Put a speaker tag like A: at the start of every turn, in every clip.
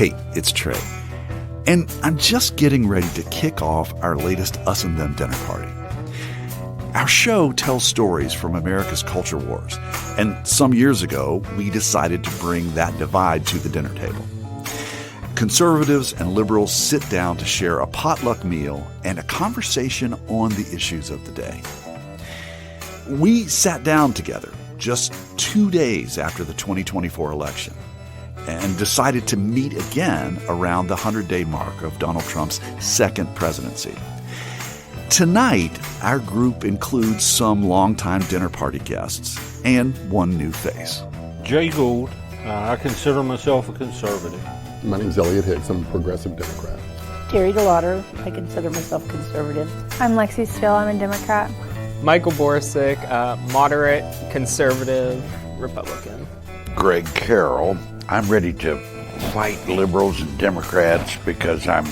A: Hey, it's Trey. And I'm just getting ready to kick off our latest Us and Them dinner party. Our show tells stories from America's culture wars, and some years ago, we decided to bring that divide to the dinner table. Conservatives and liberals sit down to share a potluck meal and a conversation on the issues of the day. We sat down together just 2 days after the 2024 election and decided to meet again around the 100-day mark of Donald Trump's second presidency. Tonight, our group includes some longtime dinner party guests and one new face.
B: Jay Gould. I consider myself a conservative.
C: My name is Elliot Hicks. I'm a progressive Democrat.
D: Gary DeLauder. I consider myself conservative.
E: I'm Lexi Steele. I'm a Democrat.
F: Michael Borsick, moderate, conservative, Republican.
G: Greg Carroll. I'm ready to fight liberals and Democrats because I'm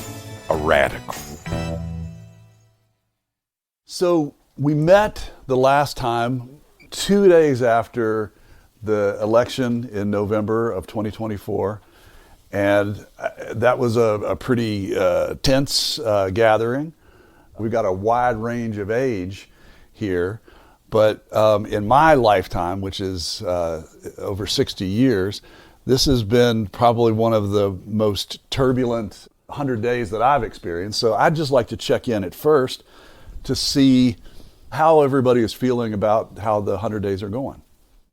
G: a radical.
A: So we met the last time 2 days after the election in November of 2024, and that was a pretty tense gathering. We've got a wide range of age here, but in my lifetime, which is over 60 years, this has been probably one of the most turbulent 100 days that I've experienced. So I'd just like to check in at first to see how everybody is feeling about how the 100 days are going.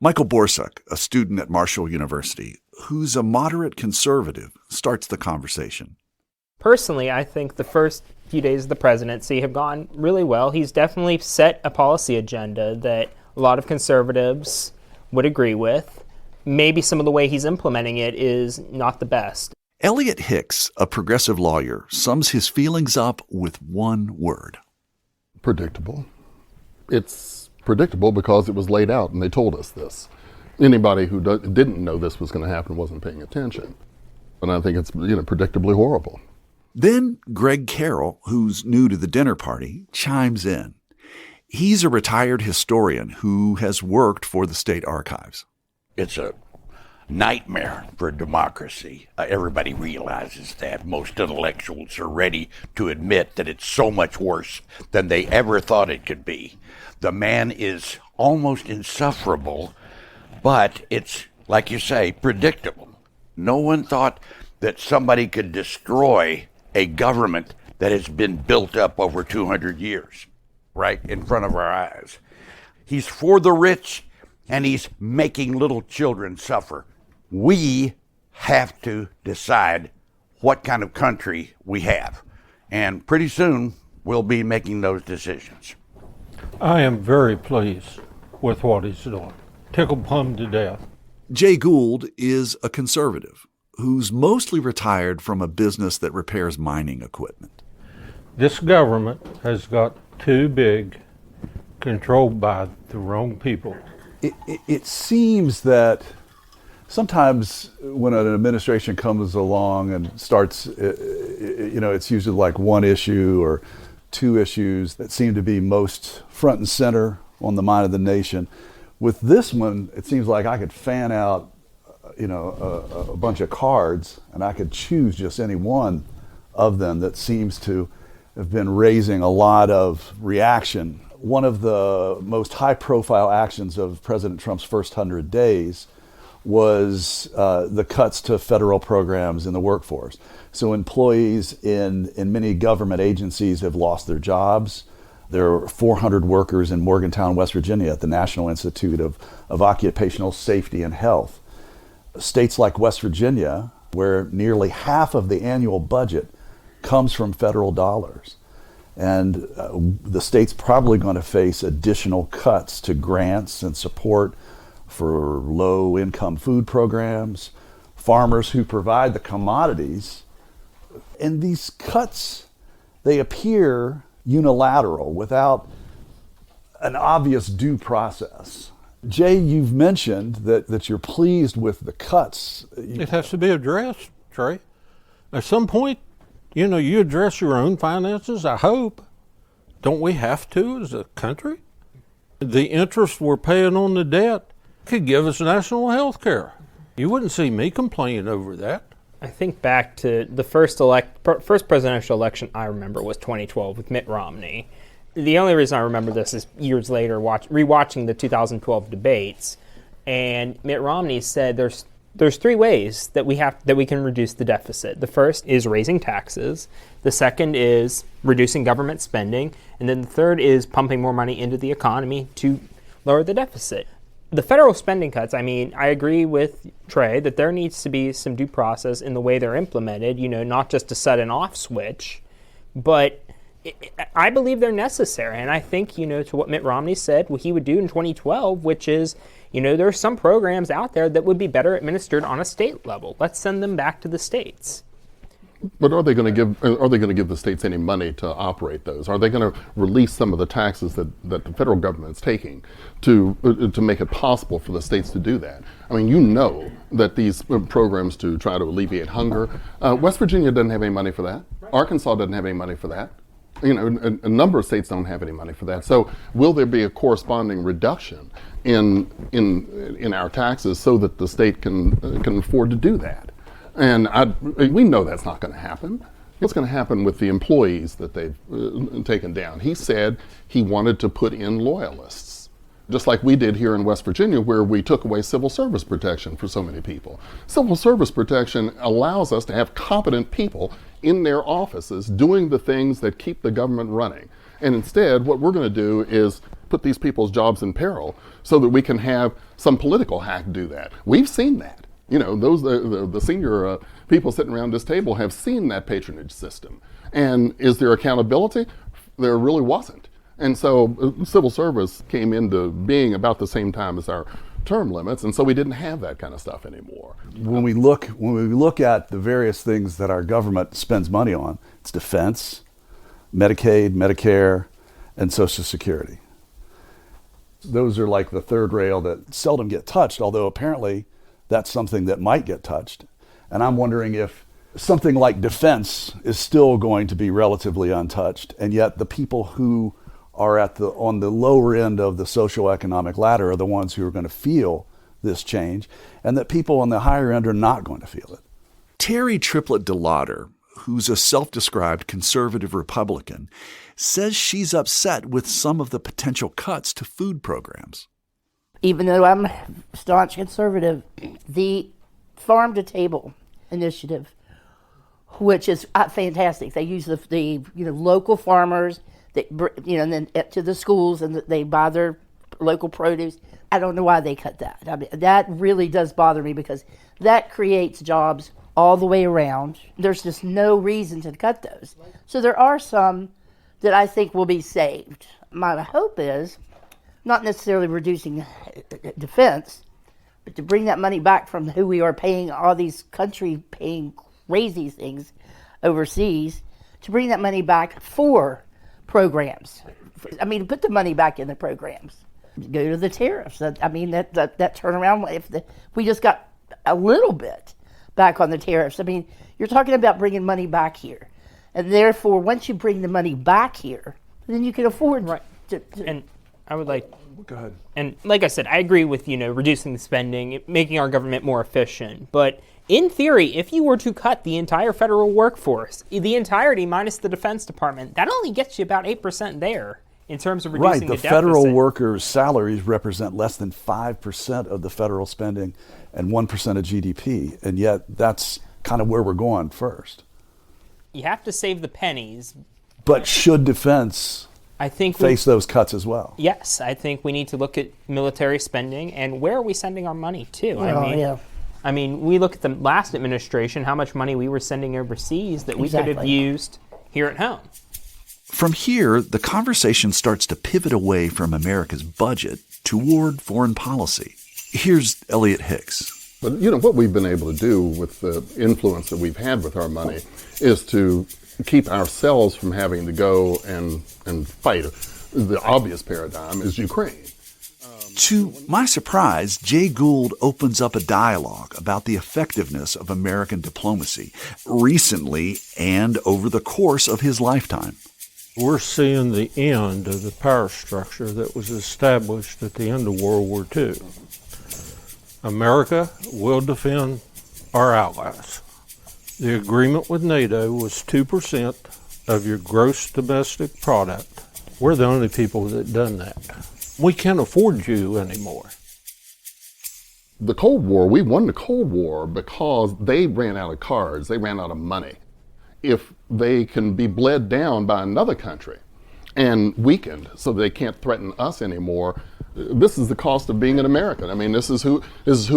A: Michael Borsick, a student at Marshall University, who's a moderate conservative, starts the conversation.
F: Personally, I think the first few days of the presidency have gone really well. He's definitely set a policy agenda that a lot of conservatives would agree with. Maybe some of the way he's implementing it is not the best.
A: Elliot Hicks, a progressive lawyer, sums his feelings up with one word.
C: Predictable. It's predictable because it was laid out and they told us this. Anybody who didn't know this was going to happen wasn't paying attention. And I think it's predictably horrible.
A: Then Greg Carroll, who's new to the dinner party, chimes in. He's a retired historian who has worked for the state archives.
G: It's a nightmare for democracy. Everybody realizes that. Most intellectuals are ready to admit that it's so much worse than they ever thought it could be. The man is almost insufferable, but it's, like you say, predictable. No one thought that somebody could destroy a government that has been built up over 200 years, right in front of our eyes. He's for the rich, and he's making little children suffer. We have to decide what kind of country we have. And pretty soon, we'll be making those decisions.
B: I am very pleased with what he's doing. Tickled plum to death.
A: Jay Gould is a conservative who's mostly retired from a business that repairs mining equipment.
B: This government has got too big, controlled by the wrong people.
A: It seems that sometimes when an administration comes along and starts, it's usually like one issue or two issues that seem to be most front and center on the mind of the nation. With this one, it seems like I could fan out, a bunch of cards and I could choose just any one of them that seems to have been raising a lot of reaction. One of the most high-profile actions of President Trump's first 100 days was the cuts to federal programs in the workforce. So employees in many government agencies have lost their jobs. There are 400 workers in Morgantown, West Virginia at the National Institute of Occupational Safety and Health. States like West Virginia, where nearly half of the annual budget comes from federal dollars. And the state's probably going to face additional cuts to grants and support for low-income food programs, farmers who provide the commodities. And these cuts, they appear unilateral without an obvious due process. Jay, you've mentioned that you're pleased with the cuts.
B: It has to be addressed, Trey. At some point, you address your own finances, I hope. Don't we have to as a country? The interest we're paying on the debt could give us national health care. You wouldn't see me complaining over that.
F: I think back to the first presidential election I remember was 2012 with Mitt Romney. The only reason I remember this is years later rewatching the 2012 debates, and Mitt Romney said there's three ways that we can reduce the deficit. The first is raising taxes, the second is reducing government spending, and then the third is pumping more money into the economy to lower the deficit. The federal spending cuts, I mean, I agree with Trey that there needs to be some due process in the way they're implemented, not just a set and off switch, but I believe they're necessary. And I think, to what Mitt Romney said, what he would do in 2012, which is, there are some programs out there that would be better administered on a state level. Let's send them back to the states.
C: But are they going to give the states any money to operate those? Are they going to release some of the taxes that the federal government is taking to make it possible for the states to do that? I mean, that these programs to try to alleviate hunger, West Virginia doesn't have any money for that. Arkansas doesn't have any money for that. A number of states don't have any money for that. So will there be a corresponding reduction in our taxes so that the state can afford to do that? And we know that's not going to happen. What's going to happen with the employees that they've taken down? He said he wanted to put in loyalists, just like we did here in West Virginia, where we took away civil service protection for so many people. Civil service protection allows us to have competent people in their offices doing the things that keep the government running. And instead, what we're going to do is put these people's jobs in peril so that we can have some political hack do that. We've seen that. The senior people sitting around this table have seen that patronage system. And is there accountability? There really wasn't. And so civil service came into being about the same time as our term limits, and so we didn't have that kind of stuff anymore.
A: When we look at the various things that our government spends money on, it's defense, Medicaid, Medicare, and Social Security. Those are like the third rail that seldom get touched, although apparently that's something that might get touched. And I'm wondering if something like defense is still going to be relatively untouched, and yet the people who are on the lower end of the socioeconomic ladder are the ones who are going to feel this change, and that people on the higher end are not going to feel it.
H: Terry Triplett DeLauder, who's a self-described conservative Republican, says she's upset with some of the potential cuts to food programs.
D: Even though I'm staunch conservative, the farm to table initiative, which is fantastic. They use the local farmers that and then to the schools, and they buy their local produce. I don't know why they cut that. I mean, that really does bother me because that creates jobs all the way around. There's just no reason to cut those. So there are some that I think will be saved. My hope is not necessarily reducing defense, but to bring that money back from who we are paying, all these country paying crazy things overseas, to bring that money back for programs. I mean, put the money back in the programs. Go to the tariffs. That turnaround, if we just got a little bit back on the tariffs. I mean, you're talking about bringing money back here. And therefore, once you bring the money back here, then you can afford to.
F: And I would like...
A: Go ahead.
F: And like I said, I agree with, reducing the spending, making our government more efficient. But in theory, if you were to cut the entire federal workforce, the entirety minus the Defense Department, that only gets you about 8% there in terms of reducing the deficit.
A: Right, the federal workers' salaries represent less than 5% of the federal spending and 1% of GDP, and yet that's kind of where we're going first.
F: You have to save the pennies.
A: But should defense face those cuts as well?
F: Yes, I think we need to look at military spending and where are we sending our money to? I mean, we look at the last administration, how much money we were sending overseas that we could have used here at home.
H: From here, the conversation starts to pivot away from America's budget toward foreign policy. Here's Elliot Hicks.
C: But what we've been able to do with the influence that we've had with our money is to keep ourselves from having to go and fight. The obvious paradigm is Ukraine.
H: To my surprise, Jay Gould opens up a dialogue about the effectiveness of American diplomacy recently and over the course of his lifetime.
B: We're seeing the end of the power structure that was established at the end of World War II. America will defend our allies. The agreement with NATO was 2% of your gross domestic product. We're the only people that done that. We can't afford you anymore.
C: The Cold War, we won the Cold War because they ran out of cards, they ran out of money. If they can be bled down by another country and weakened so they can't threaten us anymore, this is the cost of being an American. I mean, this is who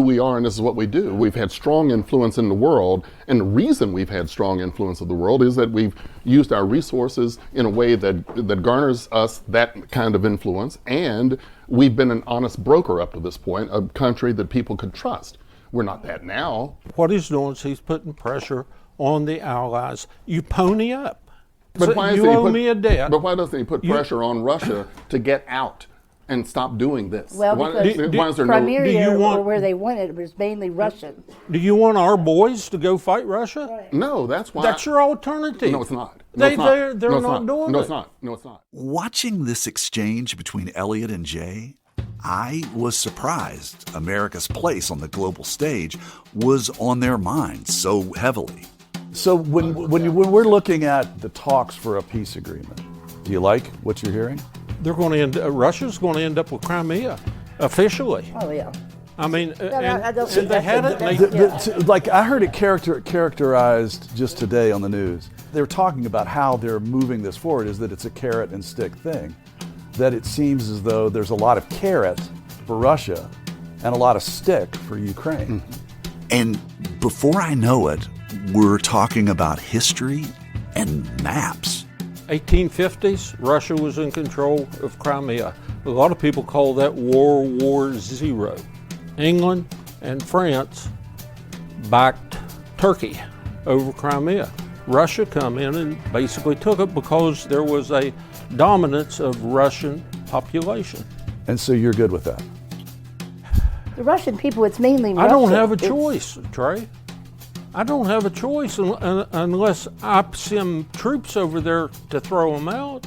C: we are and this is what we do. We've had strong influence in the world, and the reason we've had strong influence of the world is that we've used our resources in a way that garners us that kind of influence, and we've been an honest broker up to this point, a country that people could trust. We're not that now.
B: What he's doing is he's putting pressure on the Allies. You pony up.
C: But
B: So
C: why
B: you
C: doesn't he
B: owe
C: put,
B: me a debt.
C: But why doesn't he put pressure on Russia to get out and stop doing this?
D: Well,
C: why
D: because
C: is there
D: Crimea,
B: Do you want-
D: or where they won it, was mainly Russian.
B: Do you want our boys to go fight Russia?
C: No, that's why.
B: That's your alternative.
C: No, it's not. No, it's not.
B: They're
C: No, it's
B: not doing
C: No,
B: it.
C: it's not. No, it's not.
H: Watching this exchange between Elliot and Jay, I was surprised America's place on the global stage was on their minds so heavily. So when we're looking at the talks for a peace agreement, do you like what you're hearing?
B: They're going to end. Russia's going to end up with Crimea, officially.
D: Oh, yeah.
B: I mean,
D: I don't think
B: they had it.
D: that's-
B: They,
A: Like I heard it characterized just today on the news. They were talking about how they're moving this forward, is that it's a carrot and stick thing. That it seems as though there's a lot of carrot for Russia and a lot of stick for Ukraine.
H: And before I know it, we're talking about history and maps.
B: 1850s, Russia was in control of Crimea. A lot of people call that World War Zero. England and France backed Turkey over Crimea. Russia come in and basically took it because there was a dominance of Russian population.
A: And so you're good with that?
D: The Russian people, it's mainly
B: I
D: Russian.
B: don't have a
D: It's-
B: choice, Trey. I don't have a choice unless I send troops over there to throw them out.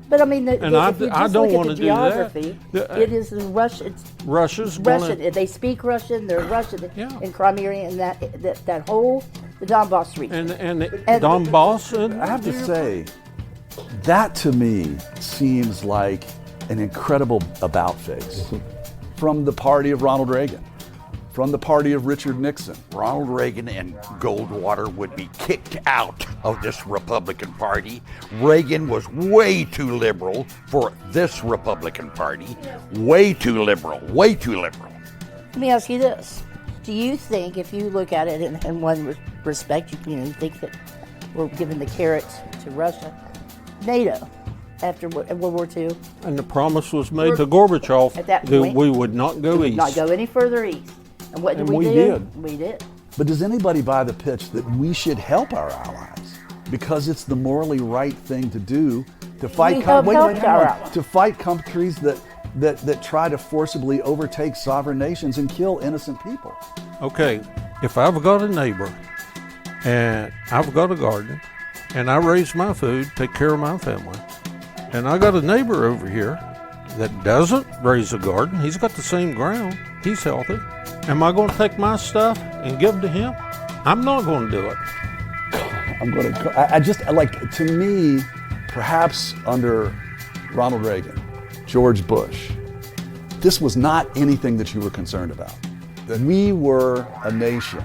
D: But I mean,
B: And
D: if you
B: I
D: just
B: don't
D: look
B: wanna
D: at the
B: do that.
D: geography,
B: The-
D: it is the Russian. It's
B: Russia's
D: Russian.
B: going
D: They speak Russian. They're Russian
B: Yeah.
D: in Crimea and that whole the Donbass region.
B: and
D: And-
B: Donbass. And
A: I have to say, that to me seems like an incredible about face from the party of Ronald Reagan, from the party of Richard Nixon.
G: Ronald Reagan and Goldwater would be kicked out of this Republican Party. Reagan was way too liberal for this Republican Party. Way too liberal, way too liberal.
D: Let me ask you this: do you think, if you look at it in one respect, you think that we're giving the carrots to Russia, NATO, after World War II,
B: And the promise was made to Gorbachev
D: At that
B: that
D: point,
B: we would not go east.
D: not go any further east? And what did
B: And
D: we
B: we
D: do?
B: did.
D: We did.
A: But does anybody buy the pitch that we should help our allies because it's the morally right thing to do to fight?
D: We have helped
A: hang
D: our
A: on.
D: allies.
A: To fight countries that try to forcibly overtake sovereign nations and kill innocent people.
B: Okay, if I've got a neighbor and I've got a garden and I raise my food, take care of my family, and I got a neighbor over here that doesn't raise a garden, he's got the same ground, he's healthy. Am I going to take my stuff and give to him? I'm not going to do it.
A: I'm going to. I just like, to me, perhaps under Ronald Reagan, George Bush, this was not anything that you were concerned about. That we were a nation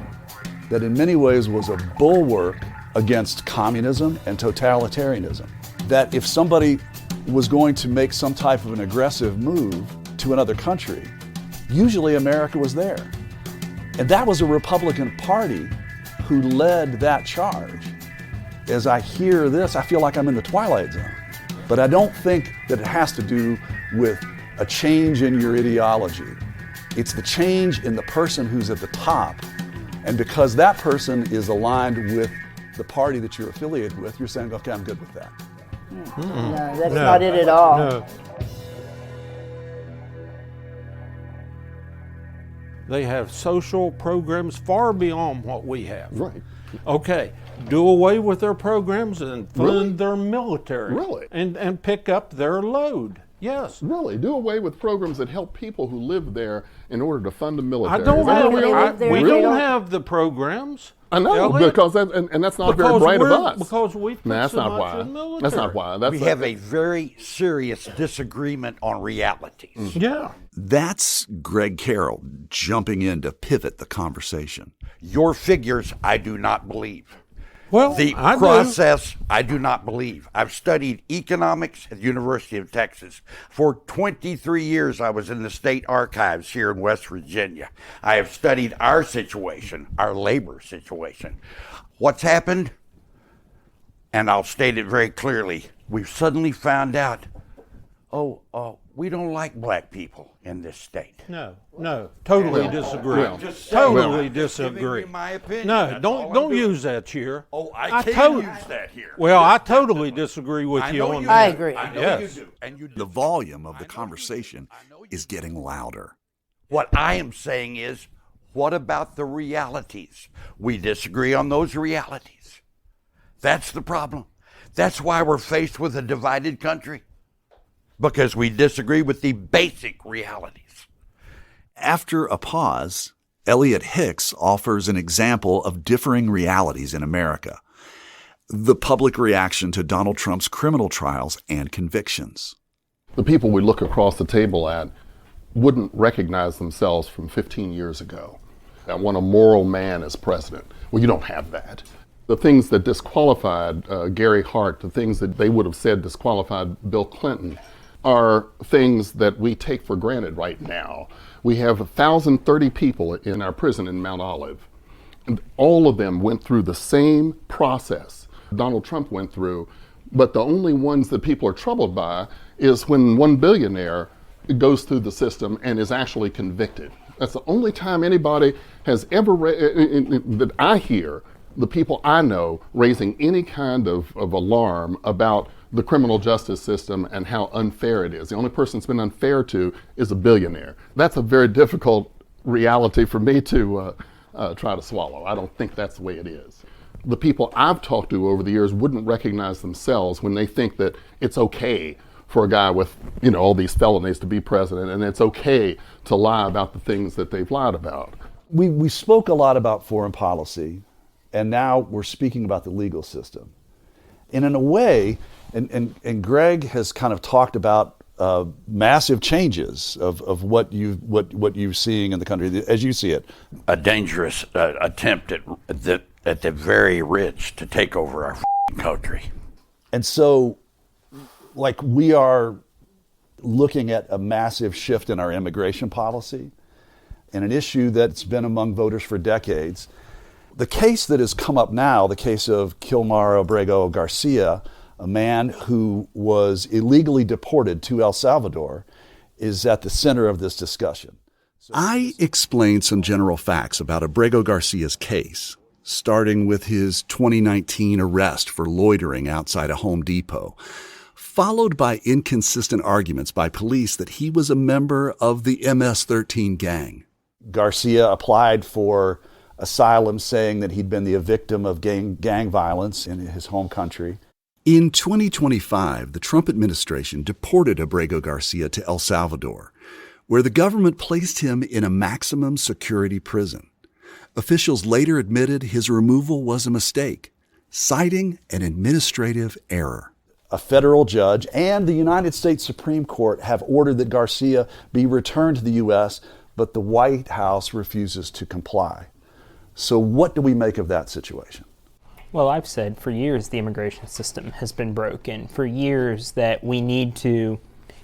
A: that in many ways was a bulwark against communism and totalitarianism. That if somebody was going to make some type of an aggressive move to another country, usually America was there. And that was a Republican Party who led that charge. As I hear this, I feel like I'm in the Twilight Zone. But I don't think that it has to do with a change in your ideology. It's the change in the person who's at the top. And because that person is aligned with the party that you're affiliated with, you're saying, okay, I'm good with that.
D: No, that's not it at all.
B: No. They have social programs far beyond what we have.
C: Right.
B: Okay, do away with their programs and fund
C: Really?
B: their military.
C: Really?
B: And pick up their load. Yes.
C: Really, do away with programs that help people who live there in order to fund the military.
B: I don't
C: Is that
B: have,
C: what we
D: they
C: are?
D: live there,
B: we
D: they
B: don't
D: don't-
B: have the programs.
C: I know,
B: Elliot,
C: because that's not very
B: because
C: bright of
B: we're-
C: us.
B: because we put
C: No, that's
B: so
C: not
B: much
C: why.
B: in military.
C: That's not why. That's
G: We have a very serious disagreement on realities.
B: Yeah.
H: That's Greg Carroll jumping in to pivot the conversation.
G: Your figures, I do not believe.
B: Well,
G: The
B: I do.
G: process, I do not believe. I've studied economics at the University of Texas. For 23 years, I was in the state archives here in West Virginia. I have studied our situation, our labor situation. What's happened? And I'll state it very clearly. We've suddenly found out, we don't like black people in this state.
B: No, totally disagree.
G: Just
B: Totally
G: I'm just giving
B: disagree.
G: you my opinion.
B: No,
G: That's all I'm
B: don't
G: doing.
B: use that here.
G: Oh, I can
B: tot-
G: use that here.
B: Well, I totally disagree with
G: I
B: you
G: know
B: on
G: you
B: that.
G: do.
D: agree.
G: I know
B: Yes.
G: you do. And you do.
H: The volume of the conversation is getting louder.
G: What I am saying is, what about the realities? We disagree on those realities. That's the problem. That's why we're faced with a divided country, because we disagree with the basic realities.
H: After a pause, Elliot Hicks offers an example of differing realities in America: the public reaction to Donald Trump's criminal trials and convictions.
C: the people we look across the table at wouldn't recognize themselves from 15 years ago. I want a moral man as president. Well, you don't have that. The things that disqualified Gary Hart, the things that they would have said disqualified Bill Clinton, are things that we take for granted right now. We have 1,030 people in our prison in Mount Olive, and all of them went through the same process Donald Trump went through, but the only ones that people are troubled by is when one billionaire goes through the system and is actually convicted. That's the only time anybody has ever, that I hear, the people I know raising any kind of alarm about the criminal justice system and how unfair it is. The only person it's been unfair to is a billionaire. That's a very difficult reality for me to try to swallow. I don't think that's the way it is. The people I've talked to over the years wouldn't recognize themselves when they think that it's okay for a guy with, all these felonies to be president, and it's okay to lie about the things that they've lied about.
A: We spoke a lot about foreign policy, and now we're speaking about the legal system. And in a way, and Greg has kind of talked about massive changes of what you're seeing in the country as you see it.
G: A dangerous attempt at the very rich to take over our country.
A: And so, like, we are looking at a massive shift in our immigration policy and an issue that's been among voters for decades. The case that has come up now, the case of Kilmar Abrego Garcia, a man who was illegally deported to El Salvador, is at the center of this discussion.
H: I explained some general facts about Abrego Garcia's case, starting with his 2019 arrest for loitering outside a Home Depot, followed by inconsistent arguments by police that he was a member of the MS-13 gang.
A: Garcia applied for asylum, saying that he'd been the victim of gang violence in his home country.
H: In 2025, the Trump administration deported Abrego Garcia to El Salvador, where the government placed him in a maximum security prison. Officials later admitted his removal was a mistake, citing an administrative error.
A: A federal judge and the United States Supreme Court have ordered that Garcia be returned to the U.S., but the White House refuses to comply. So what do we make of that situation?
F: Well, I've said for years the immigration system has been broken. For years that we need to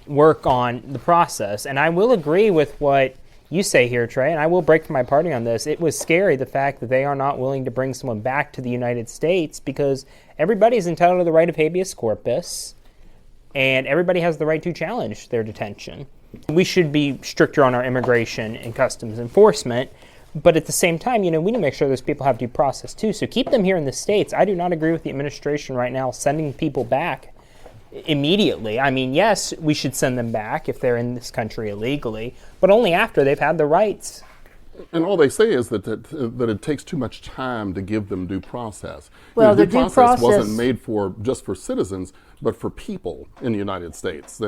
F: work on the process. And I will agree with what you say here, Trey, and I will break from my party on this. It was scary, the fact that they are not willing to bring someone back to the United States, because everybody's entitled to the right of habeas corpus, and everybody has the right to challenge their detention. We should be stricter on our immigration and customs enforcement, but at the same time, we need to make sure those people have due process too. So keep them here in the States. I do not agree with the administration right now sending people back immediately. I mean, yes, we should send them back if they're in this country illegally, but only after they've had the rights.
C: And all they say is that it takes too much time to give them due process.
D: Well, the
C: due
D: due
C: process wasn't
D: process-
C: made just for citizens, but for people in the United States.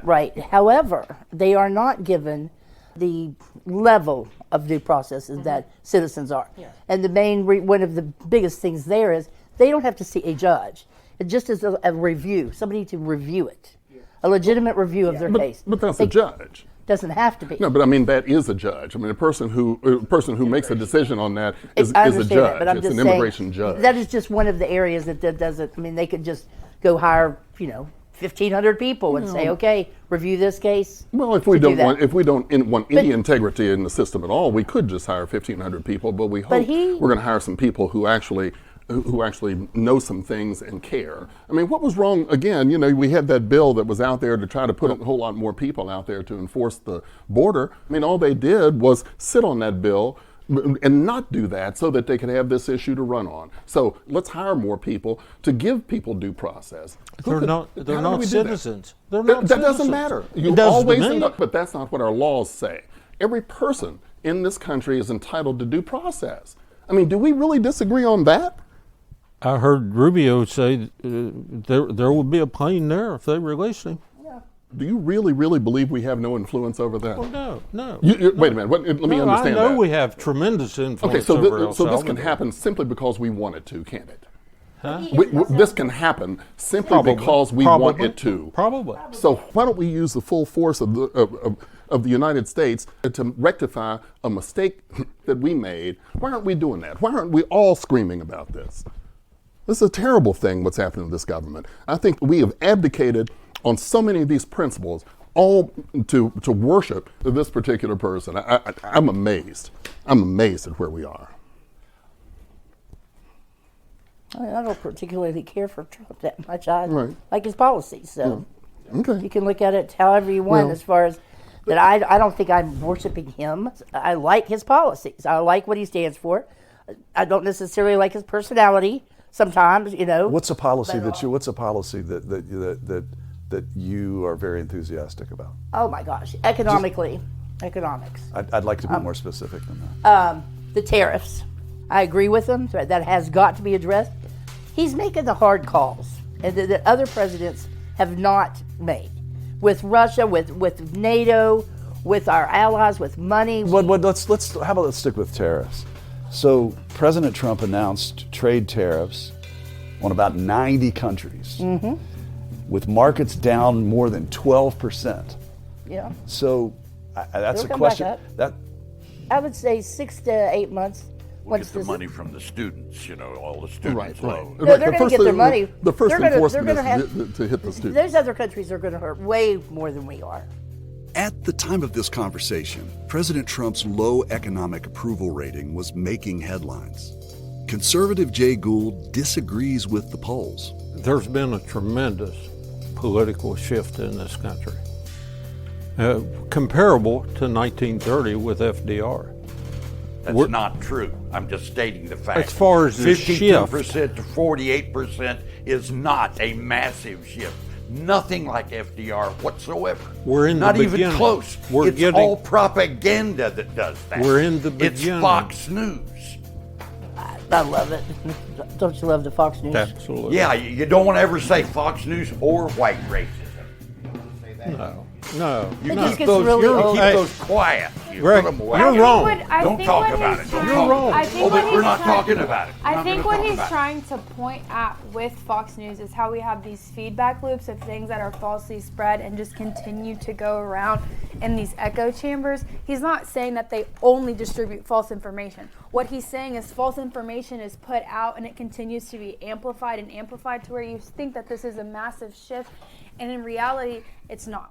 D: Right. However, they are not given the level of due process is that citizens are. And the main, one of the biggest things there is they don't have to see a judge. It just is a review, somebody to review it, a legitimate review of their case.
C: But that's a judge.
D: Doesn't have to be.
C: No, but I mean that is a judge. I mean a person who makes a decision on that is
D: I
C: a
D: understand
C: judge.
D: that, but I'm
C: It's
D: just
C: an immigration
D: saying,
C: judge.
D: that is just one of the areas that doesn't. I mean, they could just go hire 1,500 people and say, okay, review this case.
C: Well, if we don't want
D: But-
C: any integrity in the system at all, we could just hire 1,500 people. But we hope we're going to hire some people who actually know some things and care. I mean, what was wrong? Again, we had that bill that was out there to try to put a whole lot more people out there to enforce the border. I mean, all they did was sit on that bill and not do that so that they could have this issue to run on. So let's hire more people to give people due process.
B: They're not citizens. They're not
C: That
B: citizens.
C: doesn't matter.
B: It does to me.
C: But that's not what our laws say. Every person in this country is entitled to due process. I mean, do we really disagree on that?
B: I heard Rubio say there would be a plane there if they released him.
C: Do you really, really believe we have no influence over that?
B: Well, no.
C: Wait a minute. Let me understand
B: I know
C: that.
B: we have tremendous influence
C: Okay, so,
B: over El
C: so this can
B: Salvador.
C: happen simply because we want it to, can't it?
B: Huh?
C: This can happen simply
B: Probably.
C: because we want
B: Probably.
C: it to.
B: Probably.
C: So why don't we use the full force of the United States to rectify a mistake that we made? Why aren't we doing that? Why aren't we all screaming about this? This is a terrible thing what's happening to this government. I think we have abdicated on so many of these principles, all to worship this particular person. I'm amazed. I'm amazed at where we are.
D: I don't particularly care for Trump that much. I
C: Right.
D: like his policies, so
C: Okay.
D: you can look at it however you want.
C: Well-
D: As far as that, I don't think I'm worshiping him. I like his policies. I like what he stands for. I don't necessarily like his personality. Sometimes,
A: What's a policy that you are very enthusiastic about?
D: Oh my gosh, economics.
A: I'd like to be more specific than that.
D: The tariffs. I agree with him. That has got to be addressed. He's making the hard calls that other presidents have not made. With Russia, with NATO, with our allies, with money.
A: Let's stick with tariffs. So President Trump announced trade tariffs on about 90 countries, with markets down more than 12%.
D: Yeah.
A: So that's
D: It'll
A: a
D: come
A: question.
D: back up.
A: That
D: I would say 6 to 8 months.
G: We'll get the money from the students, all the students loans.
D: No, they're going to get their money.
C: The first
D: They're gonna
C: enforcement
D: have,
C: is to hit the students.
D: Those other countries are going to hurt way more than we are.
H: At the time of this conversation, President Trump's low economic approval rating was making headlines. Conservative Jay Gould disagrees with the polls.
B: There's been a tremendous political shift in this country, comparable to 1930 with FDR.
G: That's not true. I'm just stating the fact.
B: As far as the
G: 52% to 48% is not a massive shift. Nothing like FDR whatsoever.
B: We're in the
G: not
B: beginning.
G: even close. It's all propaganda that does that.
B: We're in the beginning.
G: It's Fox News.
D: I love it. Don't you love the Fox News?
B: Absolutely.
G: Yeah, you don't want to ever say Fox News or white racism.
B: No.
G: You
D: It just
G: keep
D: gets
G: those,
D: really
G: you
D: old.
G: keep those quiet. You
B: Greg,
G: put them away.
B: you're wrong.
G: Don't talk about it.
B: You're wrong.
G: Oh, but we're not talking about it.
E: I think what he's trying to point at with Fox News is how we have these feedback loops of things that are falsely spread and just continue to go around in these echo chambers. He's not saying that they only distribute false information. What he's saying is false information is put out and it continues to be amplified to where you think that this is a massive shift, and in reality, it's not.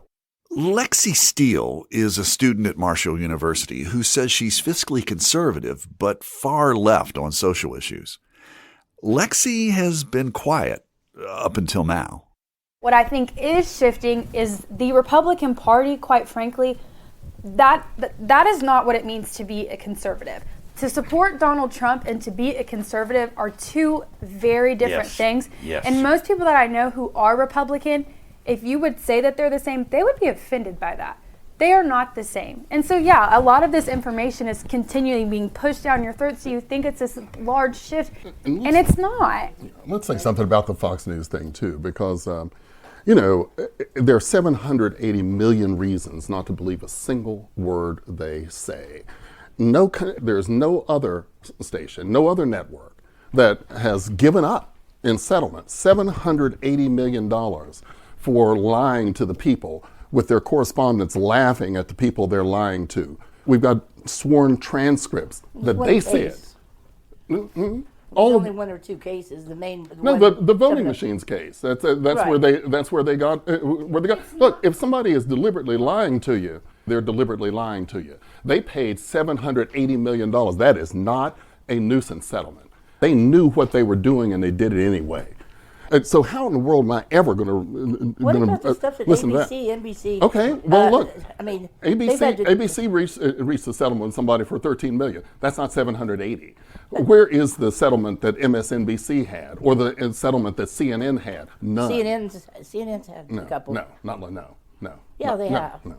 H: Lexi Steele is a student at Marshall University who says she's fiscally conservative but far left on social issues. Lexi has been quiet up until now.
E: What I think is shifting is the Republican Party, quite frankly, that is not what it means to be a conservative. To support Donald Trump and to be a conservative are two very different things.
G: Yes.
E: And most people that I know who are Republican, if you would say that they're the same, they would be offended by that. They are not the same. And so, yeah, a lot of this information is continually being pushed down your throat, so you think it's this large shift, and it's not.
C: Let's say something about the Fox News thing, too, because, There are 780 million reasons not to believe a single word they say. There's no other station, no other network that has given up in settlement $780 million for lying to the people, with their correspondents laughing at the people they're lying to. We've got sworn transcripts that they said.
D: Only one or two cases. The main.
C: The voting machines case. That's right. where they got. Look, if somebody is deliberately lying to you, they're deliberately lying to you. They paid $780 million. That is not a nuisance settlement. They knew what they were doing and they did it anyway. So how in the world am I ever going to
D: What about the stuff that
C: listen
D: ABC,
C: to that?
D: NBC?
C: Okay, well look,
D: I mean,
C: ABC reached a settlement with somebody for $13 million. That's not 780. Where is the settlement that MSNBC had, or the settlement that CNN had? None.
D: CNN's had a couple.
C: No.
D: Yeah, they have.
C: No.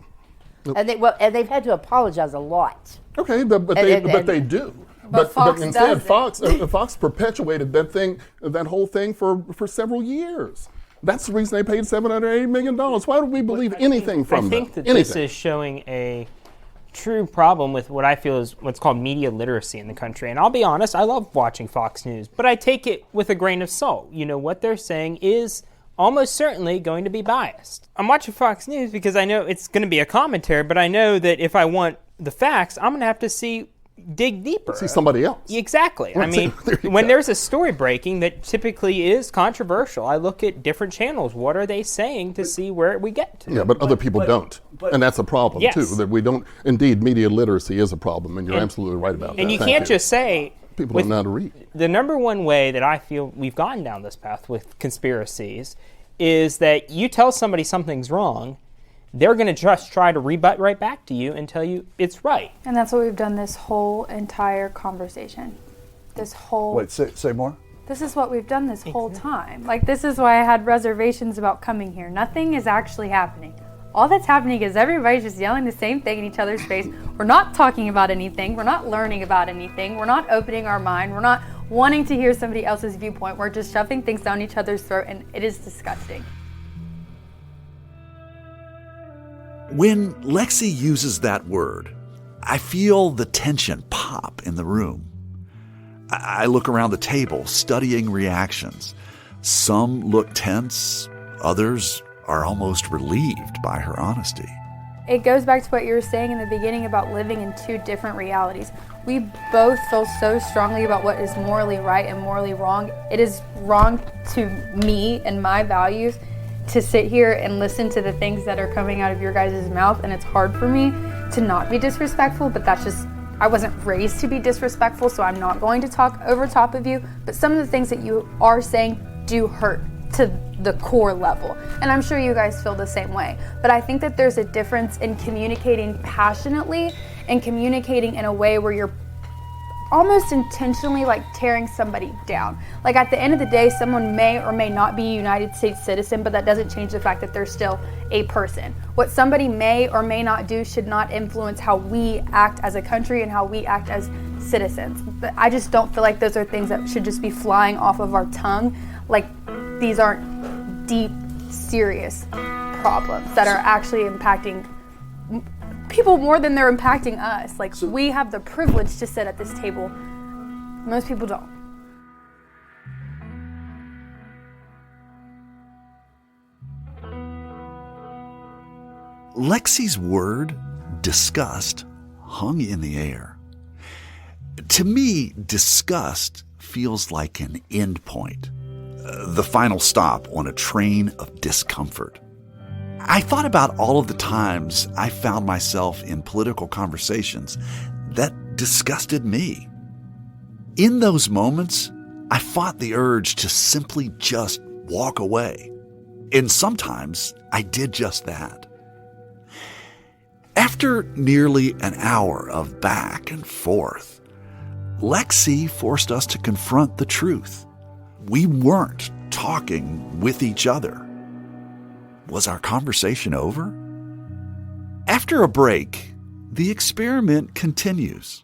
D: And they've had to apologize a lot.
C: Okay, but they do.
E: But Fox
C: instead,
E: doesn't.
C: Fox perpetuated that whole thing for several years. That's the reason they paid $780 million. Why would we believe anything from them?
F: I think that this is showing a true problem with what I feel is what's called media literacy in the country. And I'll be honest, I love watching Fox News, but I take it with a grain of salt. What they're saying is almost certainly going to be biased. I'm watching Fox News because I know it's going to be a commentary, but I know that if I want the facts, I'm going to have to dig deeper.
C: See somebody else.
F: Exactly. I mean, when there's a story breaking that typically is controversial, I look at different channels. What are they saying to see where we get to?
C: Yeah, but other people don't. And that's a problem,
F: yes.
C: too, that we don't. Indeed, media literacy is a problem, and you're absolutely right about that.
F: And you can't just say...
C: People don't know how to read.
F: The number one way that I feel we've gone down this path with conspiracies is that you tell somebody something's wrong, they're going to just try to rebut right back to you and tell you it's right.
E: And that's what we've done this whole entire conversation.
A: Wait, say more?
E: This is what we've done this whole time. Like, this is why I had reservations about coming here. Nothing is actually happening. All that's happening is everybody's just yelling the same thing in each other's face. We're not talking about anything. We're not learning about anything. We're not opening our mind. We're not wanting to hear somebody else's viewpoint. We're just shoving things down each other's throat, and it is disgusting.
H: When Lexi uses that word, I feel the tension pop in the room. I look around the table, studying reactions. Some look tense, others are almost relieved by her honesty.
E: It goes back to what you were saying in the beginning about living in two different realities. We both feel so strongly about what is morally right and morally wrong. It is wrong to me and my values to sit here and listen to the things that are coming out of your guys' mouth, and it's hard for me to not be disrespectful, but that's just, I wasn't raised to be disrespectful, so I'm not going to talk over top of you, but some of the things that you are saying do hurt to the core level, and I'm sure you guys feel the same way. But I think that there's a difference in communicating passionately and communicating in a way where you're almost intentionally like tearing somebody down. Like, at the end of the day, someone may or may not be a United States citizen, but that doesn't change the fact that they're still a person. What somebody may or may not do should not influence how we act as a country and how we act as citizens. But I just don't feel like those are things that should just be flying off of our tongue. Like, these aren't deep, serious problems that are actually impacting people more than they're impacting us. Like, we have the privilege to sit at this table. Most people don't.
H: Lexi's word, disgust, hung in the air. To me, disgust feels like an end point, the final stop on a train of discomfort. I thought about all of the times I found myself in political conversations that disgusted me. In those moments, I fought the urge to simply just walk away. And sometimes I did just that. After nearly an hour of back and forth, Lexi forced us to confront the truth. We weren't talking with each other. Was our conversation over? After a break, the experiment continues.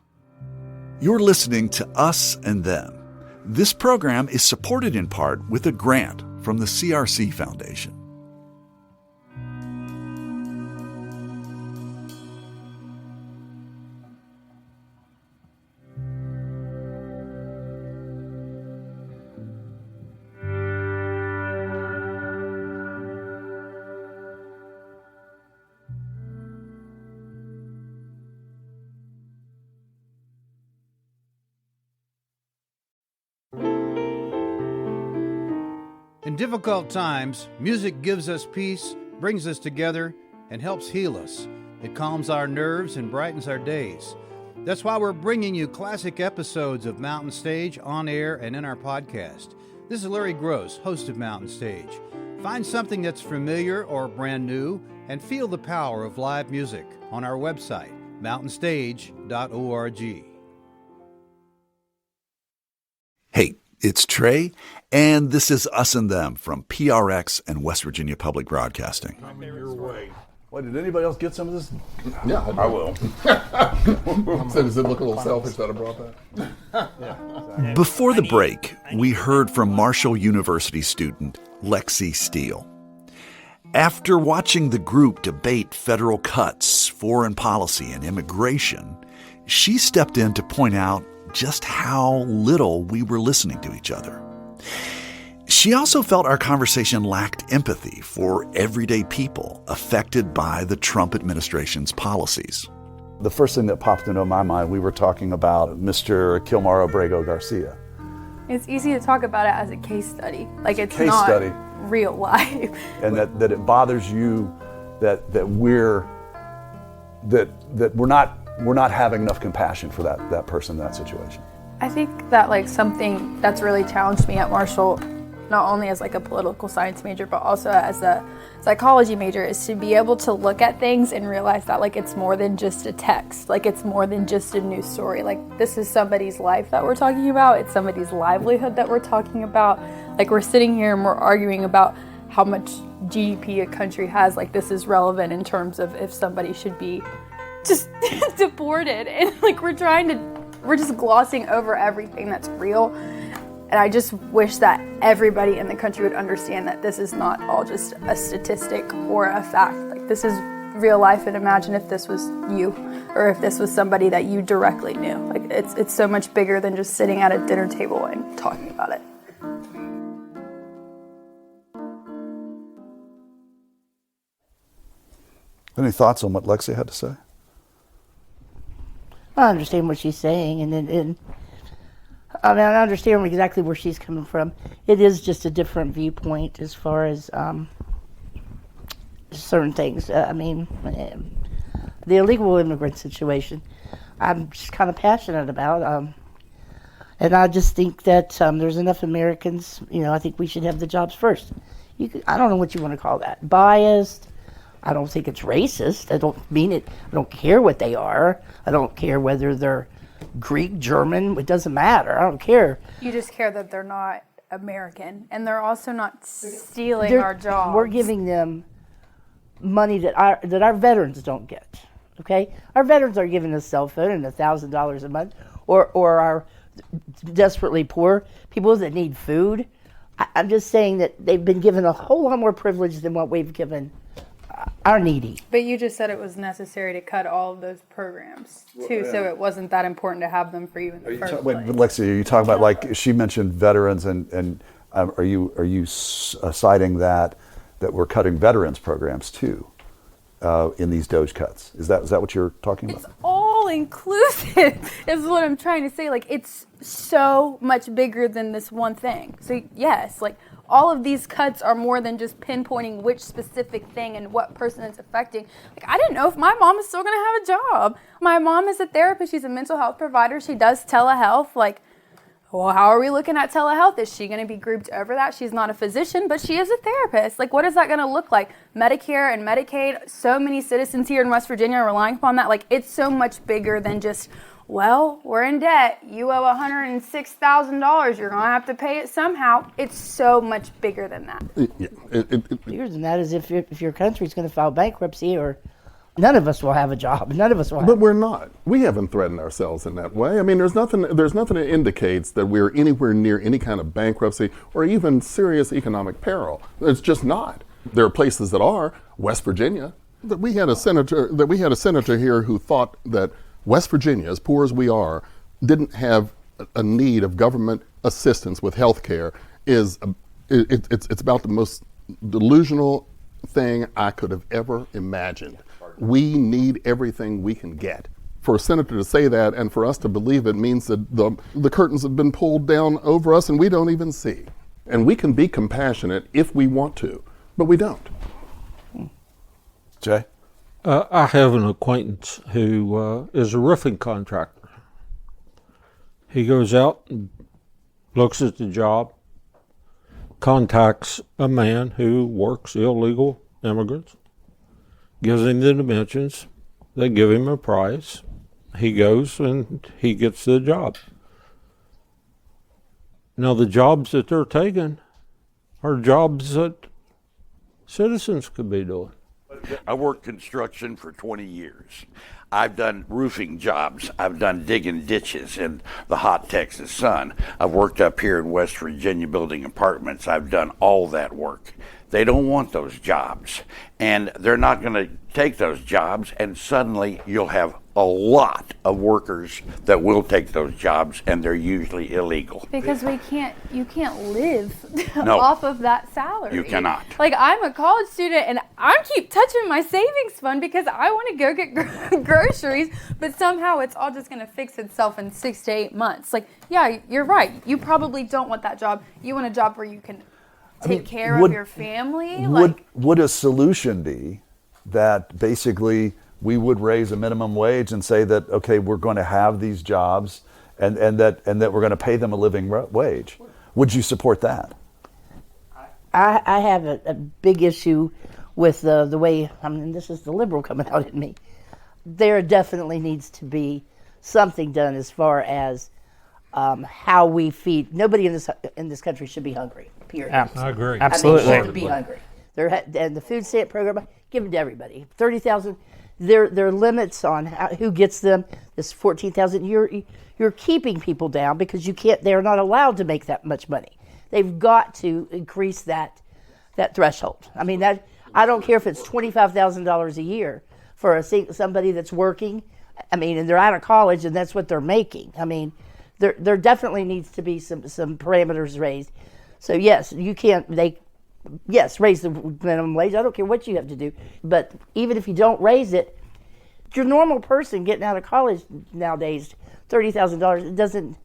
H: You're listening to Us and Them. This program is supported in part with a grant from the CRC Foundation.
I: difficult times, music gives us peace, brings us together, and helps heal us. It calms our nerves and brightens our days. That's why we're bringing you classic episodes of Mountain Stage on air and in our podcast. This is Larry Gross, host of Mountain Stage. Find something that's familiar or brand new and feel the power of live music on our website, mountainstage.org.
H: Hey, it's Trey, and this is Us and Them from PRX and West Virginia Public Broadcasting.
A: Wait, did anybody else get some of this?
C: Yeah,
A: I will.
C: So does it look a little selfish that I brought that?
H: Before the break, we heard from Marshall University student Lexi Steele. After watching the group debate federal cuts, foreign policy, and immigration, she stepped in to point out just how little we were listening to each other. She also felt our conversation lacked empathy for everyday people affected by the Trump administration's policies.
A: The first thing that popped into my mind, we were talking about Mr. Kilmar Abrego Garcia.
E: It's easy to talk about it as a case study. Like it's
A: Case
E: not
A: study.
E: real life.
A: And that it bothers you that we're not having enough compassion for that person in that situation.
E: I think that like something that's really challenged me at Marshall, not only as like a political science major, but also as a psychology major, is to be able to look at things and realize that like it's more than just a text, like it's more than just a news story. Like this is somebody's life that we're talking about. It's somebody's livelihood that we're talking about. Like we're sitting here and we're arguing about how much GDP a country has. Like this is relevant in terms of if somebody should be just deported, and like we're just glossing over everything that's real. And I just wish that everybody in the country would understand that this is not all just a statistic or a fact. Like this is real life, and imagine if this was you, or if this was somebody that you directly knew. Like it's so much bigger than just sitting at a dinner table and talking about it.
A: Any thoughts on what Lexi had to say?
D: I understand what she's saying, and I mean, I understand exactly where she's coming from. It is just a different viewpoint as far as certain things. I mean, the illegal immigrant situation, I'm just kind of passionate about. And I just think that there's enough Americans, I think we should have the jobs first. I don't know what you want to call that. Biased. I don't think it's racist. I don't mean it. I don't care what they are. I don't care whether they're Greek, German. It doesn't matter. I don't care.
E: You just care that they're not American, and they're also not stealing our jobs.
D: We're giving them money that our veterans don't get. Okay, our veterans are giving us cell phone and $1,000 a month, or our desperately poor people that need food. I'm just saying that they've been given a whole lot more privilege than what we've given our needy.
E: But you just said it was necessary to cut all of those programs too, so it wasn't that important to have them for you in the first place.
A: Wait, Lexi, are you talking about, like, she mentioned veterans, and are you citing that we're cutting veterans programs too in these DOGE cuts? Is that what you're talking about?
E: It's all inclusive is what I'm trying to say. Like it's so much bigger than this one thing. So yes, like all of these cuts are more than just pinpointing which specific thing and what person it's affecting. Like I didn't know if my mom is still going to have a job. My mom is a therapist. She's a mental health provider. She does telehealth. Like, well, how are we looking at telehealth? Is she going to be grouped over that? She's not a physician, but she is a therapist. Like, what is that going to look like? Medicare and Medicaid, so many citizens here in West Virginia are relying upon that. Like, it's so much bigger than just, well, we're in debt. You owe $106,000. You're going to have to pay it somehow. It's so much bigger than that.
D: Bigger than that is if your country's going to file bankruptcy, or none of us will have a job. None of us will have.
C: But we're not. We haven't threatened ourselves in that way. I mean, there's nothing that indicates that we're anywhere near any kind of bankruptcy or even serious economic peril. It's just not. There are places that are. West Virginia. That we had a senator here who thought that West Virginia, as poor as we are, didn't have a need of government assistance with health care. It's about the most delusional thing I could have ever imagined. We need everything we can get. For a senator to say that and for us to believe it means that the curtains have been pulled down over us and we don't even see. And we can be compassionate if we want to, but we don't.
A: Jay?
B: I have an acquaintance who is a roofing contractor. He goes out and looks at the job, contacts a man who works illegal immigrants, gives him the dimensions, they give him a price, he goes and he gets the job. Now the jobs that they're taking are jobs that citizens could be doing.
G: I worked construction for 20 years. I've done roofing jobs. I've done digging ditches in the hot Texas sun. I've worked up here in West Virginia building apartments. I've done all that work. They don't want those jobs, and they're not going to take those jobs, and suddenly you'll have a lot of workers that will take those jobs, and they're usually illegal.
E: Because you can't live
G: No.
E: off of that salary.
G: You cannot.
E: Like, I'm a college student and I keep touching my savings fund because I want to go get groceries, but somehow it's all just going to fix itself in 6 to 8 months. Like, yeah, you're right. You probably don't want that job. You want a job where you can take care of your family.
A: Would a solution be that basically we would raise a minimum wage and say that, okay, we're going to have these jobs and that we're going to pay them a living wage? Would you support that?
D: I have a big issue with the way, I mean, this is the liberal coming out at me. There definitely needs to be something done as far as how we feed. Nobody in this country should be hungry, period.
B: I agree.
F: Absolutely.
D: I mean, should be hungry. And the food stamp program, give them to everybody. 30,000. There are limits on who gets them. This 14,000. You're keeping people down because you can't. They're not allowed to make that much money. They've got to increase that threshold. I mean, that I don't care if it's $25,000 a year for somebody that's working. I mean, and they're out of college and that's what they're making. I mean, there definitely needs to be some parameters raised. So yes, you can't. Yes, raise the minimum wage. I don't care what you have to do. But even if you don't raise it, your normal person getting out of college nowadays, $30,000, it doesn't,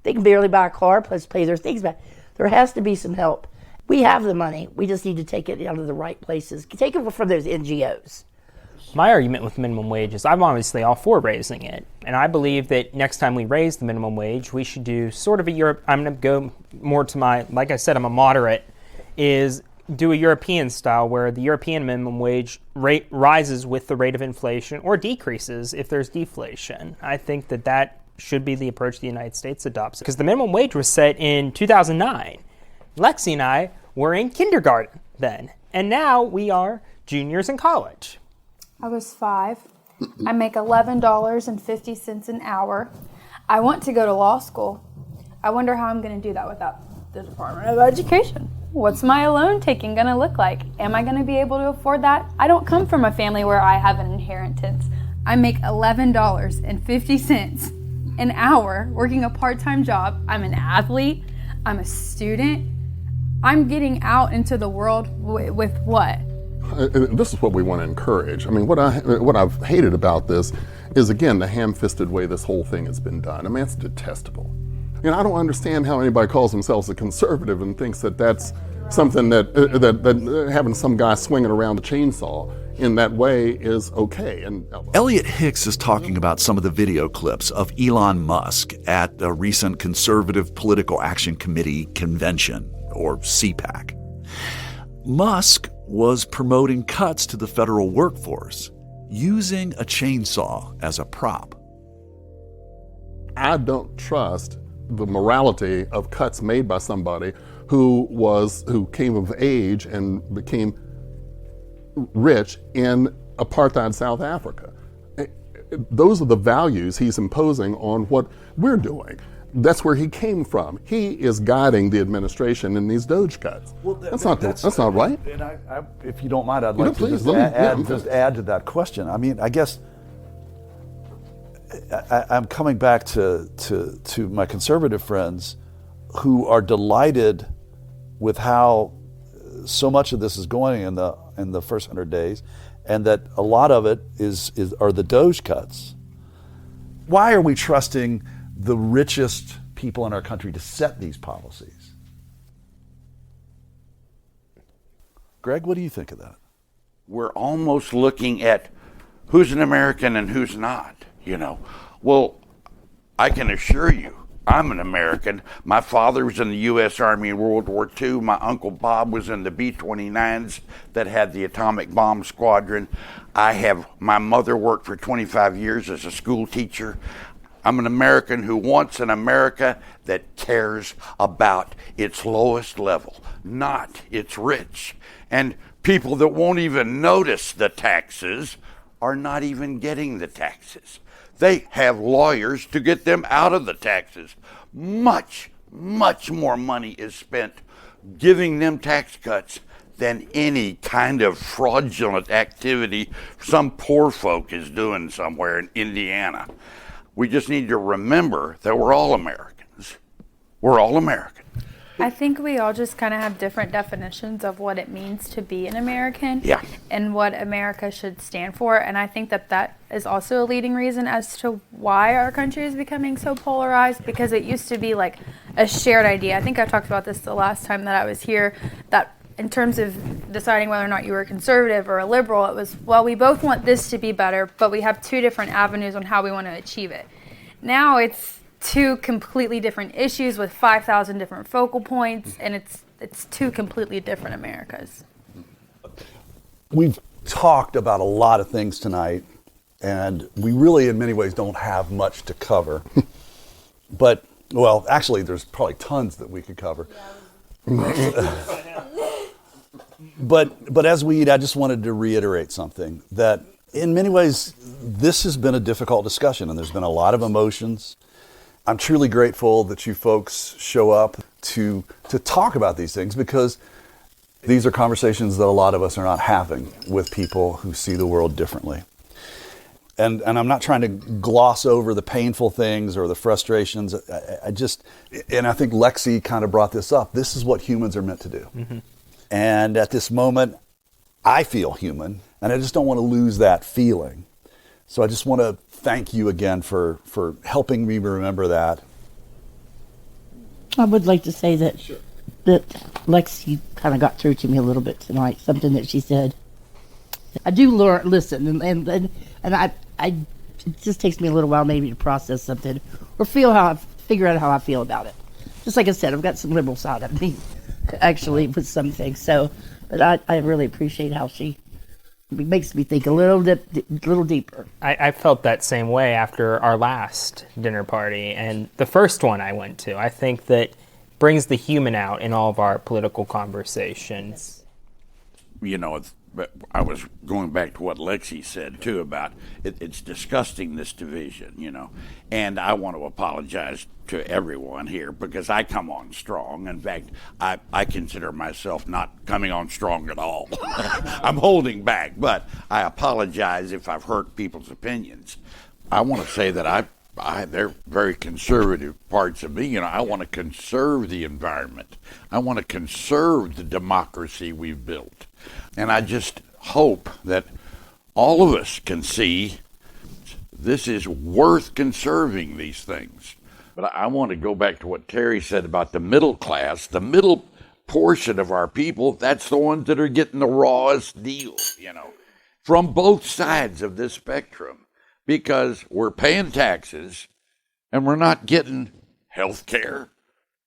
D: they can barely buy a car plus pay their things back. There has to be some help. We have the money. We just need to take it out of the right places. Take it from those NGOs.
F: My argument with minimum wage is I'm obviously all for raising it. And I believe that next time we raise the minimum wage, we should do sort of I'm going to go more to like I said, I'm a moderate, is do a European style where the European minimum wage rate rises with the rate of inflation or decreases if there's deflation. I think that should be the approach the United States adopts. Because the minimum wage was set in 2009. Lexi and I were in kindergarten then. And now we are juniors in college.
E: I was 5. I make $11.50 an hour. I want to go to law school. I wonder how I'm going to do that without the Department of Education. What's my loan taking going to look like? Am I going to be able to afford that? I don't come from a family where I have an inheritance. I make $11.50 an hour working a part-time job. I'm an athlete. I'm a student. I'm getting out into the world with what?
C: This is what we want to encourage. I mean, what I've hated about this is, again, the ham-fisted way this whole thing has been done. I mean, it's detestable. You know, I don't understand how anybody calls themselves a conservative and thinks that that's something that having some guy swinging around a chainsaw in that way is okay. And
H: Elliot Hicks is talking about some of the video clips of Elon Musk at a recent Conservative Political Action Committee convention, or CPAC. Musk was promoting cuts to the federal workforce using a chainsaw as a prop.
C: I don't trust the morality of cuts made by somebody who came of age and became rich in apartheid South Africa. Those are the values he's imposing on what we're doing. That's where he came from. He is guiding the administration in these Doge cuts. Well, that's not right.
A: And I, if you don't mind, I'd like to just add to that question. I mean, I guess I'm coming back to my conservative friends who are delighted with how so much of this is going in the first 100 days, and that a lot of it are the Doge cuts. Why are we trusting the richest people in our country to set these policies? Greg, what do you think of that?
G: We're almost looking at who's an American and who's not, you know. Well, I can assure you, I'm an American. My father was in the U.S. Army in World War II. My Uncle Bob was in the B-29s that had the atomic bomb squadron. My mother worked for 25 years as a school teacher. I'm an American who wants an America that cares about its lowest level, not its rich. And people that won't even notice the taxes are not even getting the taxes. They have lawyers to get them out of the taxes. Much, much more money is spent giving them tax cuts than any kind of fraudulent activity some poor folk is doing somewhere in Indiana. We just need to remember that we're all Americans. We're all American.
E: I think we all just kind of have different definitions of what it means to be an American,
G: Yeah.
E: and what America should stand for. And I think that is also a leading reason as to why our country is becoming so polarized, because it used to be like a shared idea. I think I talked about this the last time that I was here, that in terms of deciding whether or not you were a conservative or a liberal, it was, well, we both want this to be better, but we have two different avenues on how we want to achieve it. Now it's two completely different issues with 5,000 different focal points, and it's two completely different Americas.
A: We've talked about a lot of things tonight, and we really, in many ways, don't have much to cover. But, well, actually, there's probably tons that we could cover. But as we eat, I just wanted to reiterate something, that in many ways, this has been a difficult discussion, and there's been a lot of emotions. I'm truly grateful that you folks show up to talk about these things, because these are conversations that a lot of us are not having with people who see the world differently. And I'm not trying to gloss over the painful things or the frustrations. I think Lexi kind of brought this up. This is what humans are meant to do. Mm-hmm. And at this moment, I feel human, and I just don't want to lose that feeling. So I just want to thank you again for helping me remember that.
D: I would like to say that Lexi kind of got through to me a little bit tonight, something that she said. I do listen, and it just takes me a little while maybe to process something or figure out how I feel about it. Just like I said, I've got some liberal side of me, actually, with some things. So, but I really appreciate how it makes me think a little deeper.
F: I felt that same way after our last dinner party and the first one I went to. I think that brings the human out in all of our political conversations.
G: You know, I was going back to what Lexi said, too, about it's disgusting, this division, you know. And I want to apologize to everyone here, because I come on strong. In fact, I consider myself not coming on strong at all. I'm holding back, but I apologize if I've hurt people's opinions. I want to say that they're very conservative parts of me. You know, I want to conserve the environment. I want to conserve the democracy we've built. And I just hope that all of us can see this is worth conserving, these things. But I want to go back to what Terry said about the middle class. The middle portion of our people, that's the ones that are getting the rawest deal, you know, from both sides of this spectrum, because we're paying taxes and we're not getting health care,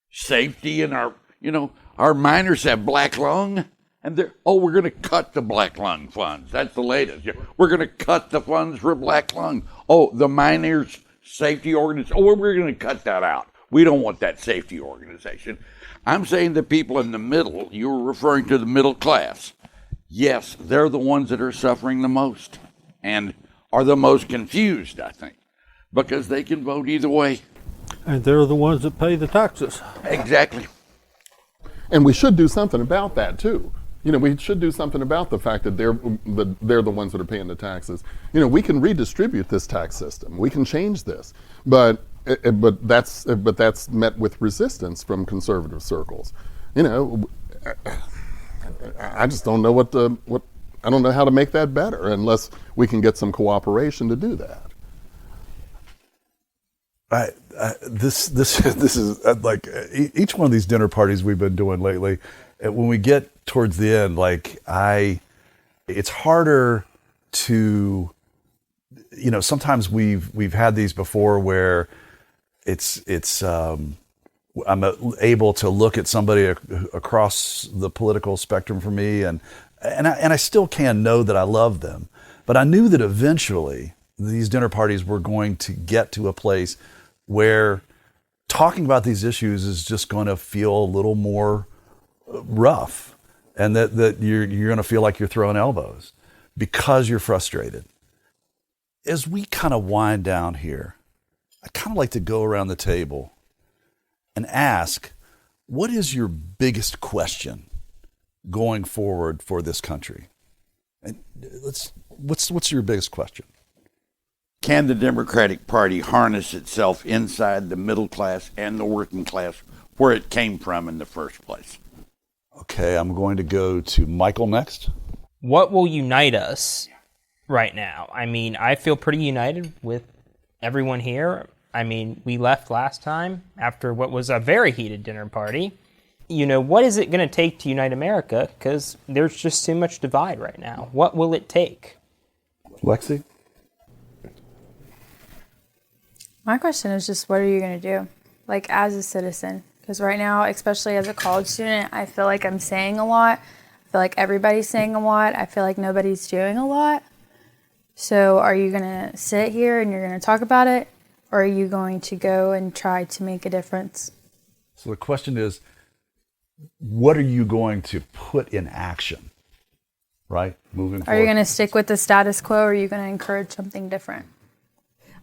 G: safety, and our miners have black lung. And we're going to cut the black lung funds. That's the latest. We're going to cut the funds for black lung. The miners' safety organization. We're going to cut that out. We don't want that safety organization. I'm saying the people in the middle, you were referring to the middle class. Yes, they're the ones that are suffering the most and are the most confused, I think, because they can vote either way.
B: And they're the ones that pay the taxes.
G: Exactly.
C: And we should do something about that, too. You know, we should do something about the fact that they're the ones that are paying the taxes. You know, we can redistribute this tax system. We can change this, but that's met with resistance from conservative circles. You know, I just don't know I don't know how to make that better unless we can get some cooperation to do that. This is like each one of these dinner parties we've been doing lately. When we get
A: towards the end, it's harder to, sometimes we've had these before where I'm able to look at somebody across the political spectrum for me, and I still can know that I love them. But I knew that eventually these dinner parties were going to get to a place where talking about these issues is just going to feel a little more rough, and that you're going to feel like you're throwing elbows because you're frustrated. As we kind of wind down here, I kind of like to go around the table and ask, what is your biggest question going forward for this country? And what's your biggest question?
G: Can the Democratic Party harness itself inside the middle class and the working class where it came from in the first place?
A: Okay, I'm going to go to Michael next.
F: What will unite us right now? I mean, I feel pretty united with everyone here. I mean, we left last time after what was a very heated dinner party. What is it going to take to unite America? Because there's just too much divide right now. What will it take?
A: Lexi?
E: My question is just, what are you going to do, as a citizen? Because right now, especially as a college student, I feel like I'm saying a lot. I feel like everybody's saying a lot. I feel like nobody's doing a lot. So are you going to sit here and you're going to talk about it? Or are you going to go and try to make a difference?
A: So the question is, what are you going to put in action, right? Moving forward.
E: Are you going to stick with the status quo, or are you going to encourage something different?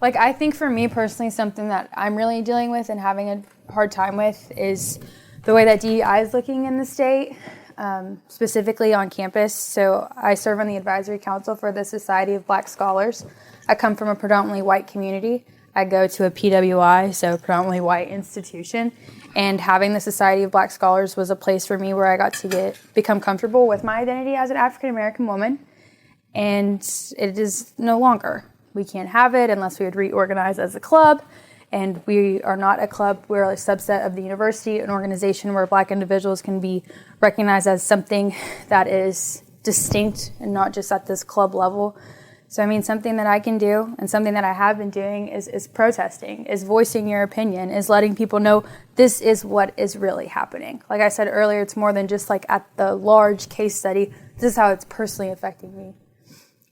E: I think for me personally, something that I'm really dealing with and having a hard time with is the way that DEI is looking in the state, specifically on campus. So I serve on the advisory council for the Society of Black Scholars. I come from a predominantly white community. I go to a PWI, so predominantly white institution, and having the Society of Black Scholars was a place for me where I got to become comfortable with my identity as an African American woman, and it is no longer. We can't have it unless we would reorganize as a club, and we are not a club. We're a subset of the university, an organization where Black individuals can be recognized as something that is distinct and not just at this club level. So, something that I can do and something that I have been doing is protesting, is voicing your opinion, is letting people know this is what is really happening. Like I said earlier, it's more than just at the large case study. This is how it's personally affecting me.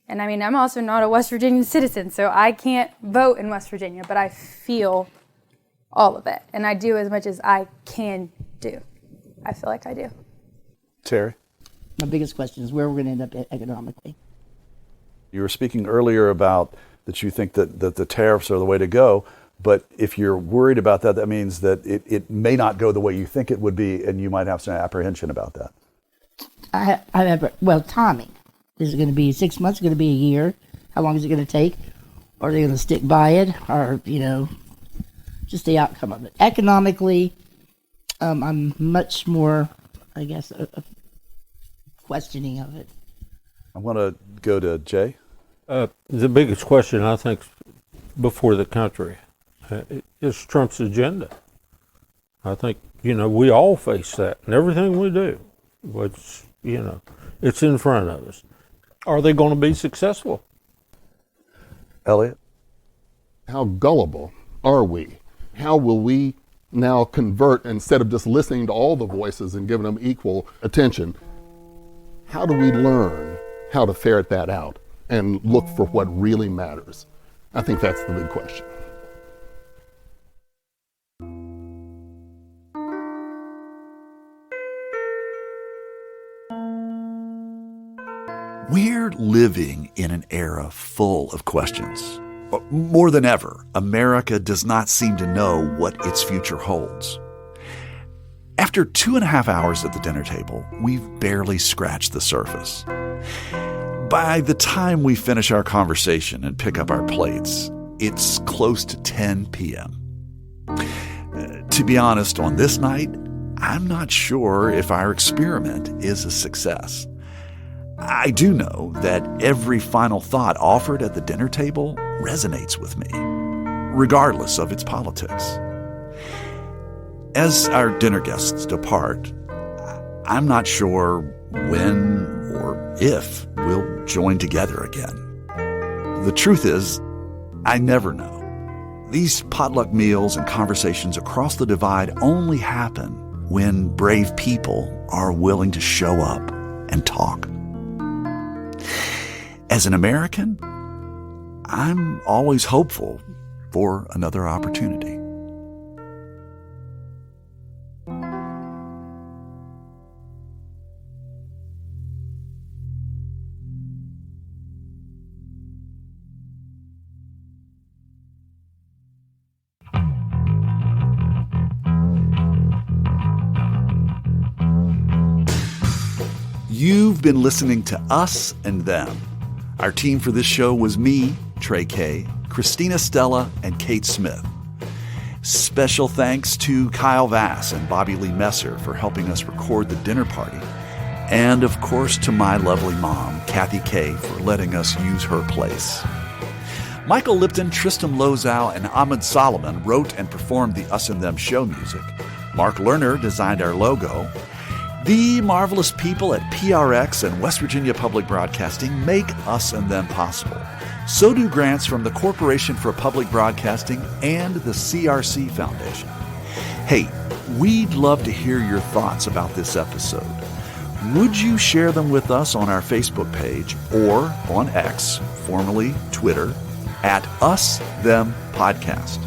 E: And I'm also not a West Virginian citizen, so I can't vote in West Virginia, but I feel all of it. And I do as much as I can do. I feel like I do.
A: Terry?
D: My biggest question is where we're going to end up economically.
A: You were speaking earlier about that you think that the tariffs are the way to go, but if you're worried about that, that means that it may not go the way you think it would be, and you might have some apprehension about that.
D: Timing. Is it going to be 6 months? Is it going to be a year? How long is it going to take? Are they going to stick by it? Or, just the outcome of it. Economically, I'm much more, I guess, questioning of it.
A: I want to go to Jay.
B: The biggest question, I think, before the country is Trump's agenda. I think, we all face that in everything we do, which, it's in front of us. Are they going to be successful?
A: Elliot?
C: How gullible are we? How will we now convert, instead of just listening to all the voices and giving them equal attention? How do we learn how to ferret that out and look for what really matters? I think that's the big question.
H: We're living in an era full of questions. More than ever, America does not seem to know what its future holds. After 2.5 hours at the dinner table, we've barely scratched the surface. By the time we finish our conversation and pick up our plates, it's close to 10 p.m. To be honest, on this night, I'm not sure if our experiment is a success. I do know that every final thought offered at the dinner table resonates with me, regardless of its politics. As our dinner guests depart, I'm not sure when or if we'll join together again. The truth is, I never know. These potluck meals and conversations across the divide only happen when brave people are willing to show up and talk. As an American, I'm always hopeful for another opportunity. You've been listening to Us and Them. Our team for this show was me, Trey Kay, Christina Stella, and Kate Smith. Special thanks to Kyle Vass and Bobby Lee Messer for helping us record the dinner party. And of course to my lovely mom, Kathy Kay, for letting us use her place. Michael Lipton, Tristan Lozow, and Ahmed Solomon wrote and performed the Us and Them show music. Mark Lerner designed our logo. The marvelous people at PRX and West Virginia Public Broadcasting make Us and Them possible. So do grants from the Corporation for Public Broadcasting and the CRC Foundation. Hey, we'd love to hear your thoughts about this episode. Would you share them with us on our Facebook page or on X, formerly Twitter, at Us Them Podcast?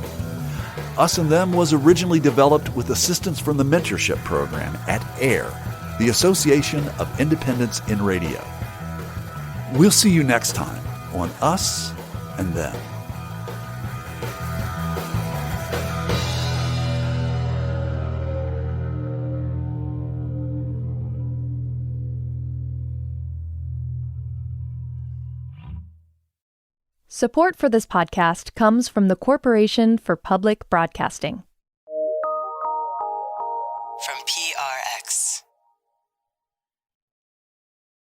H: Us and Them was originally developed with assistance from the mentorship program at AIR, the Association of Independents in Radio. We'll see you next time on Us and Them.
J: Support for this podcast comes from the Corporation for Public Broadcasting.